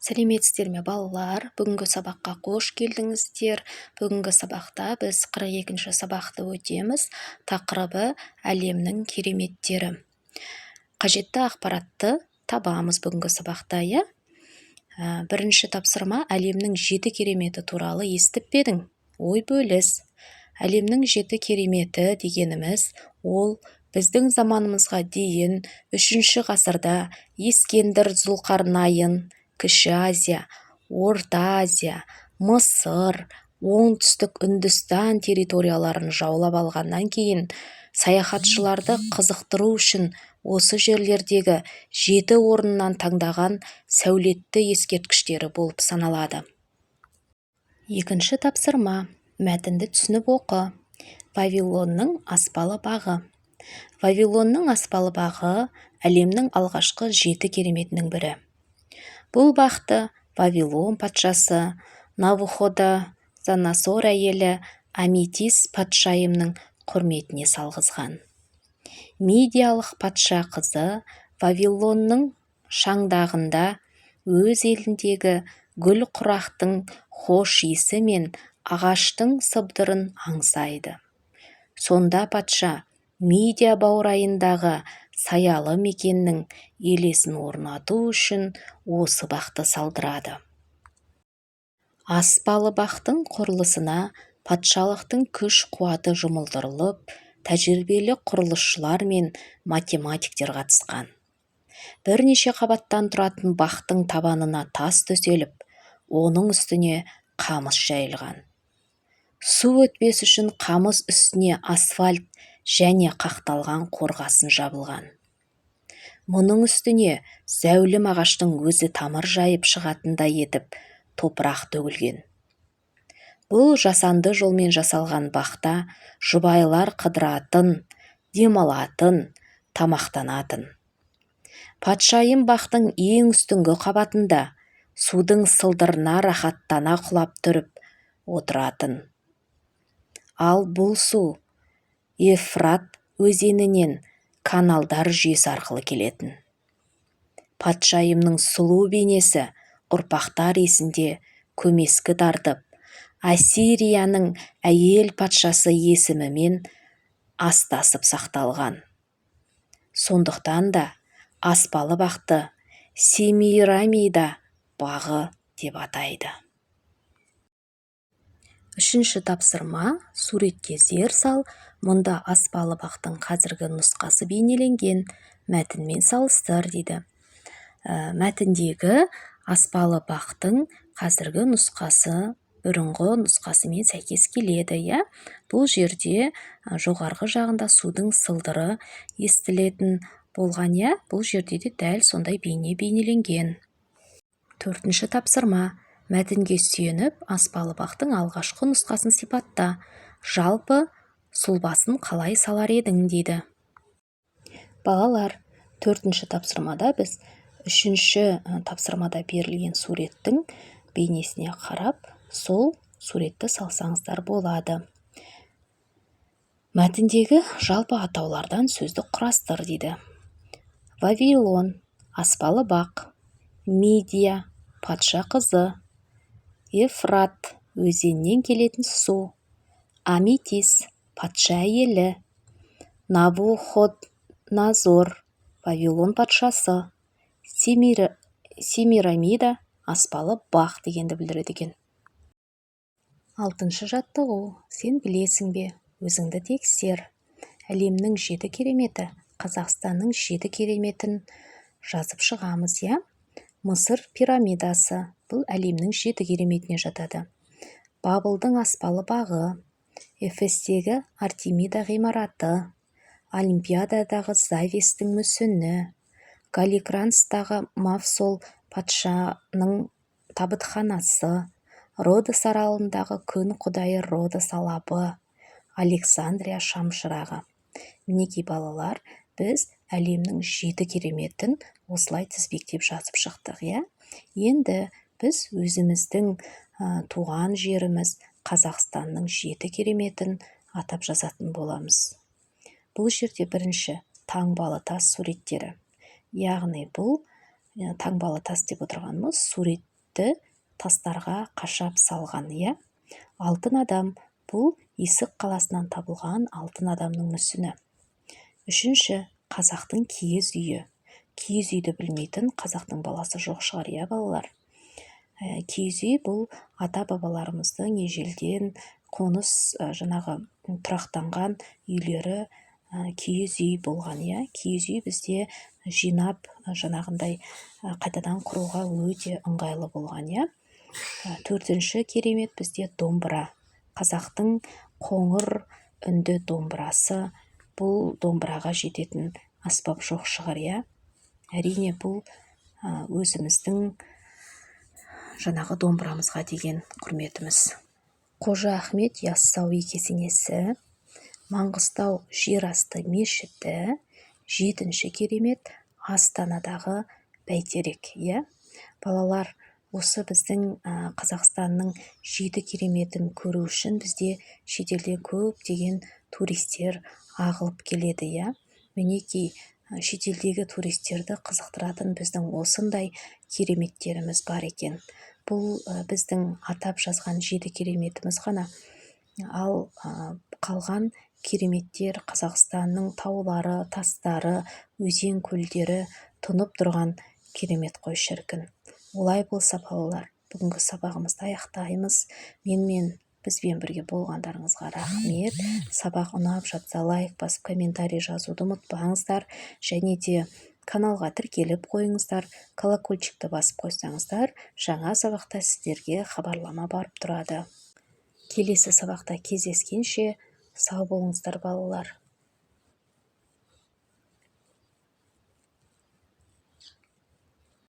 Сәлеметсіздер ме балалар? Бүгінгі сабаққа қош келдіңіздер. Бүгінгі сабақта біз 42-ші сабақты өтеміз. Тақырыбы әлемнің кереметтері. Қажетті ақпаратты табамыз бүгінгі сабақта, иә? Бірінші тапсырма: әлемнің 7 кереметі туралы естіп пе едің? Ой бөліс. Әлемнің 7 кереметі дегеніміз, ол біздің заманымызға дейін 3-ші ғасырда Ескендір Зұлқарнайын Кіші Азия, Орта Азия, Мысыр, оңтүстік Үндістан территорияларын жаулап алғаннан кейін саяхатшыларды қызықтыру үшін осы жерлердегі 7 орыннан таңдаған сәулетті ескерткіштері болып саналады. Екінші тапсырма: мәтінді түсініп оқы. Вавилонның аспалы бағы. Вавилонның аспалы бағы әлемнің алғашқы 7 кереметінің бірі. Бұл бақты Вавилон патшасы Навуходоносор әйелі Аметис патшайымның құрметіне салғызған. Мидиялық патша қызы Вавилонның шаңдағында өз еліндегі гүл құрақтың хош иісі мен ағаштың сыбдырын аңсайды. Сонда патша Мидия баурайындағы саялы мекеннің елесін орнату үшін осы бақты салдырады. Аспалы бақтың құрылысына патшалықтың күш-қуаты жұмылдырылып, тәжірибелі құрылысшылар мен математиктер қатысқан. Бірнеше қабаттан тұратын бақтың табанына тас төселіп, оның үстіне қамыс жайылған. Су өтпес үшін қамыс үстіне асфальт және қақталған қорғасын жабылған. Мұның үстіне зәулім ағаштың өзі тамыр жайып шығатындай етіп топырақ төгілген. Бұл жасанды жолмен жасалған бақта жұбайлар қыдыратын, демалатын, тамақтанатын. Патшайым бақтың ең үстіңгі қабатында судың сылдырына рахаттана құлап тұрып отыратын. Ал бұл су Ефрат өзенінен каналдар жүйесі арқылы келетін. Патшайымның сұлу бейнесі ұрпақтар есінде көмескі тартып, Ассирияның әйел патшасы есімімен астасып сақталған. Сондықтан да аспалы бақты Семирамида бағы деп атайды. Үшінші тапсырма: суретке зер сал. Мұнда аспалы бақтың қазіргі нұсқасы бейнеленген. Мәтінмен салыстыр дейді. Мәтіндегі аспалы бақтың қазіргі нұсқасы бұрынғы нұсқасымен сәйкес келеді, иә? Бұл жерде жоғарғы жағында судың сылдыры естілетін болған, иә? Бұл жерде де дәл сондай бейнеленген. Төртінші тапсырма: мәтінге сүйеніп, аспалы бақтың алғашқы нұсқасын сипатта. Жалпы сұлбасын қалай салар едің дейді. Балалар, төртінші тапсырмада біз үшінші тапсырмада берілген суреттің бейнесіне қарап, сол суретті салсаңыздар болады. Мәтіндегі жалпы атаулардан сөздік құрастыр дейді. Вавилон, аспалы бақ. Мидия, патша қызы. Ефрат, өзеннен келетін су. Аметис, патша әйелі. Навуходоносор, Вавилон патшасы. Семирамида, аспалы бақ дегенді білдіреді екен. Алтыншы жаттығу: сен білесің бе? Өзіңді тексер. Әлемнің 7 кереметі, Қазақстанның 7 кереметін жазып шығамыз, иә? Мысыр пирамидасы, бұл әлемнің 7 кереметіне жатады. Бабылдың аспалы бағы, Эфестегі Артемида ғимараты, Олимпиададағы Завистің мүсіні, Галикранстағы Мавсол патшаның табытханасы, Родос аралындағы күн құдайы Родос алабы, Александрия шамшырағы. Мінекей балалар, біз әлемнің 7 кереметін осылай тізбектеп жазып шықтық, иә? Енді біз өзіміздің туған жеріміз Қазақстанның 7 кереметін атап жазатын боламыз. Бұл жерде бірінші таңбалы тас суреттері. Яғни бұл таңбалы тас деп отырғанымыз кереметті тастарға қашап салған, иә. Алтын адам бұл Есік қаласынан табылған алтын адамның мүсіні. Үшінші, қазақтың киіз үйі. Киіз үйді білмейтін қазақтың баласы жоқ шығар, иә балалар. Киіз үй бұл ата-бабаларымыздың ежелден қоныс тұрақтанған үйлері киіз үй болған, иә. Киіз үй бізде жинап қайтадан құруға өте ыңғайлы болған, иә. Төртінші керемет бізде домбыра. Қазақтың қоңыр үнді домбырасы. Бұл домбыраға жететін аспап жоқ шығар, иә. Әрине бұл өзіміздің домбырамызға деген құрметіміз. Қожа Ахмет Яссауи кесенесі, Маңғыстау жерасты мешіті, жетінші керемет Астанадағы бәйтерек, иә. Балалар, осы біздің Қазақстанның 7 кереметін көру үшін бізде шетелден көптеген туристер ағылып келеді, иә. Мінекей шетелдегі туристерді қызықтыратын біздің осындай кереметтеріміз бар екен. Бұл біздің атап жазған 7 кереметіміз ғана. Ал қалған кереметтер Қазақстанның таулары, тастары, өзен көлдері тұнып тұрған керемет қой шіркін. Олай болса, балалар, бүгінгі сабағымызды аяқтаймыз. Бізбен бірге болғандарыңызға рахмет. Сабақ ұнап жатса лайк басып, комментарий жазуды ұмытпаңыздар. Және де каналға тіркеліп қойыңыздар. Колокольчикті басып қойсаңыздар, жаңа сабақта сіздерге хабарлама барып тұрады. Келесі сабақта кездескенше сау болыңыздар, балалар.